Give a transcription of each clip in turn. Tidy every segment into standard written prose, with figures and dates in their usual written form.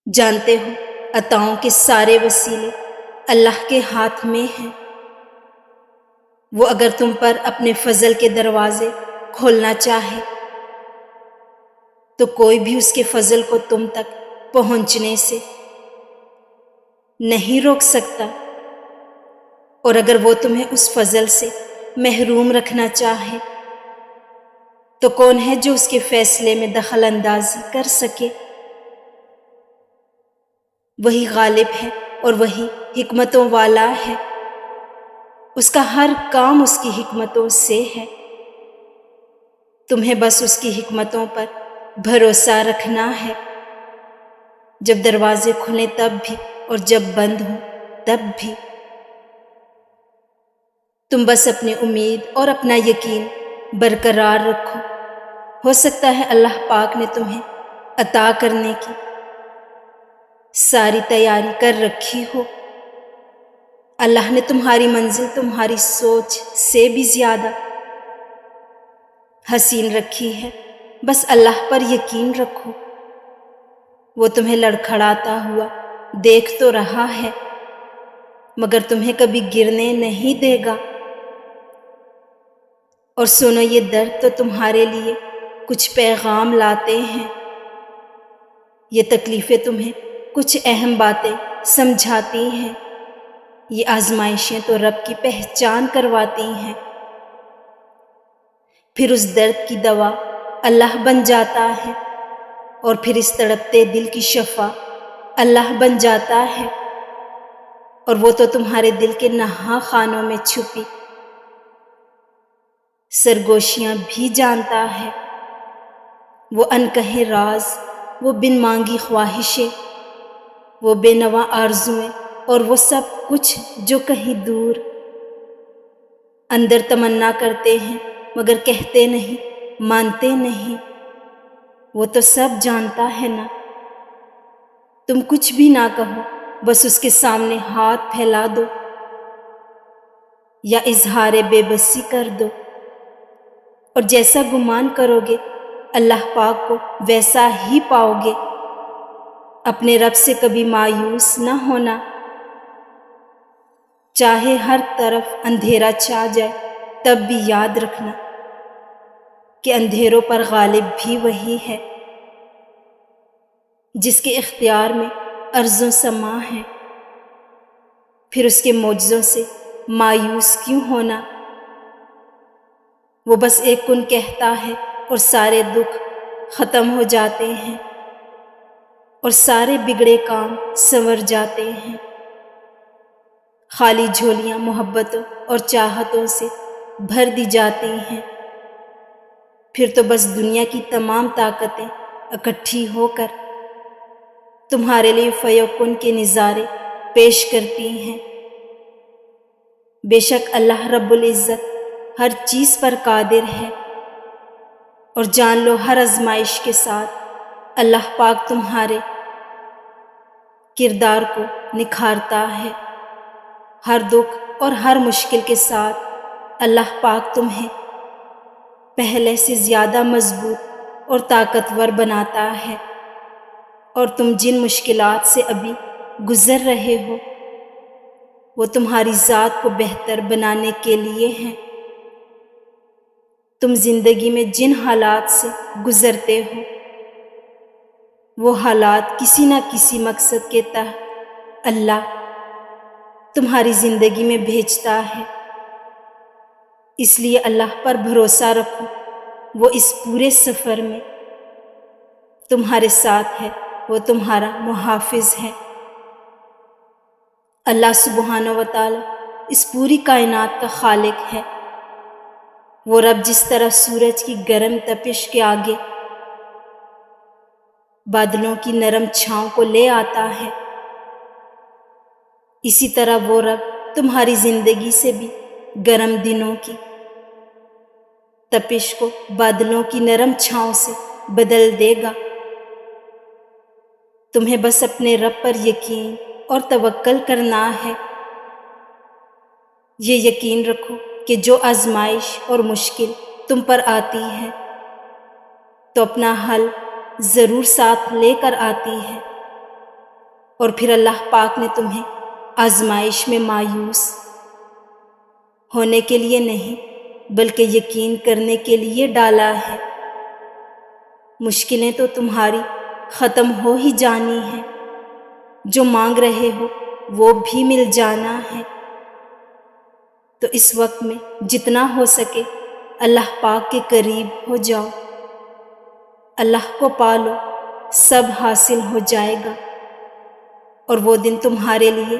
جانتے ہو عطاؤں کے سارے وسیلے اللہ کے ہاتھ میں ہیں۔ وہ اگر تم پر اپنے فضل کے دروازے کھولنا چاہے تو کوئی بھی اس کے فضل کو تم تک پہنچنے سے نہیں روک سکتا، اور اگر وہ تمہیں اس فضل سے محروم رکھنا چاہے تو کون ہے جو اس کے فیصلے میں دخل اندازی کر سکے؟ وہی غالب ہے اور وہی حکمتوں والا ہے، اس کا ہر کام اس کی حکمتوں سے ہے۔ تمہیں بس اس کی حکمتوں پر بھروسہ رکھنا ہے، جب دروازے کھلیں تب بھی اور جب بند ہوں تب بھی۔ تم بس اپنی امید اور اپنا یقین برقرار رکھو، ہو سکتا ہے اللہ پاک نے تمہیں عطا کرنے کی ساری تیاری کر رکھی ہو۔ اللہ نے تمہاری منزل تمہاری سوچ سے بھی زیادہ حسین رکھی ہے، بس اللہ پر یقین رکھو۔ وہ تمہیں لڑکھڑاتا ہوا دیکھ تو رہا ہے مگر تمہیں کبھی گرنے نہیں دے گا۔ اور سنو، یہ درد تو تمہارے لیے کچھ پیغام لاتے ہیں، یہ تکلیفیں تمہیں کچھ اہم باتیں سمجھاتی ہیں، یہ آزمائشیں تو رب کی پہچان کرواتی ہیں۔ پھر اس درد کی دوا اللہ بن جاتا ہے، اور پھر اس تڑپتے دل کی شفا اللہ بن جاتا ہے، اور وہ تو تمہارے دل کے نہاں خانوں میں چھپی سرگوشیاں بھی جانتا ہے۔ وہ انکہے راز، وہ بن مانگی خواہشیں، وہ بے نوا آرزوئیں، اور وہ سب کچھ جو کہیں دور اندر تمنا کرتے ہیں مگر کہتے نہیں، مانتے نہیں، وہ تو سب جانتا ہے نا۔ تم کچھ بھی نہ کہو، بس اس کے سامنے ہاتھ پھیلا دو یا اظہار بے بسی کر دو، اور جیسا گمان کرو گے اللہ پاک کو ویسا ہی پاؤ گے۔ اپنے رب سے کبھی مایوس نہ ہونا، چاہے ہر طرف اندھیرا چھا جائے تب بھی یاد رکھنا کہ اندھیروں پر غالب بھی وہی ہے، جس کے اختیار میں ارض و سما ہے۔ پھر اس کے معجزوں سے مایوس کیوں ہونا؟ وہ بس ایک کن کہتا ہے اور سارے دکھ ختم ہو جاتے ہیں، اور سارے بگڑے کام سنور جاتے ہیں۔ خالی جھولیاں محبتوں اور چاہتوں سے بھر دی جاتی ہیں، پھر تو بس دنیا کی تمام طاقتیں اکٹھی ہو کر تمہارے لیے فیکن کے نظارے پیش کرتی ہیں۔ بے شک اللہ رب العزت ہر چیز پر قادر ہے، اور جان لو ہر آزمائش کے ساتھ اللہ پاک تمہارے کردار کو نکھارتا ہے۔ ہر دکھ اور ہر مشکل کے ساتھ اللہ پاک تمہیں پہلے سے زیادہ مضبوط اور طاقتور بناتا ہے، اور تم جن مشکلات سے ابھی گزر رہے ہو وہ تمہاری ذات کو بہتر بنانے کے لیے ہیں۔ تم زندگی میں جن حالات سے گزرتے ہو وہ حالات کسی نہ کسی مقصد کے تحت اللہ تمہاری زندگی میں بھیجتا ہے، اس لیے اللہ پر بھروسہ رکھو، وہ اس پورے سفر میں تمہارے ساتھ ہے، وہ تمہارا محافظ ہے۔ اللہ سبحانہ و تعالی اس پوری کائنات کا خالق ہے۔ وہ رب جس طرح سورج کی گرم تپش کے آگے بادلوں کی نرم چھاؤں کو لے آتا ہے، اسی طرح وہ رب تمہاری زندگی سے بھی گرم دنوں کی تپش کو بادلوں کی نرم چھاؤں سے بدل دے گا۔ تمہیں بس اپنے رب پر یقین اور توکل کرنا ہے۔ یہ یقین رکھو کہ جو آزمائش اور مشکل تم پر آتی ہے تو اپنا حل ضرور ساتھ لے کر آتی ہے، اور پھر اللہ پاک نے تمہیں آزمائش میں مایوس ہونے کے لیے نہیں بلکہ یقین کرنے کے لیے ڈالا ہے۔ مشکلیں تو تمہاری ختم ہو ہی جانی ہیں، جو مانگ رہے ہو وہ بھی مل جانا ہے۔ تو اس وقت میں جتنا ہو سکے اللہ پاک کے قریب ہو جاؤ، اللہ کو پالو، سب حاصل ہو جائے گا۔ اور وہ دن تمہارے لیے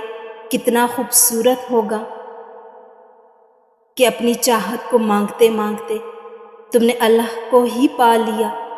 کتنا خوبصورت ہوگا کہ اپنی چاہت کو مانگتے مانگتے تم نے اللہ کو ہی پا لیا۔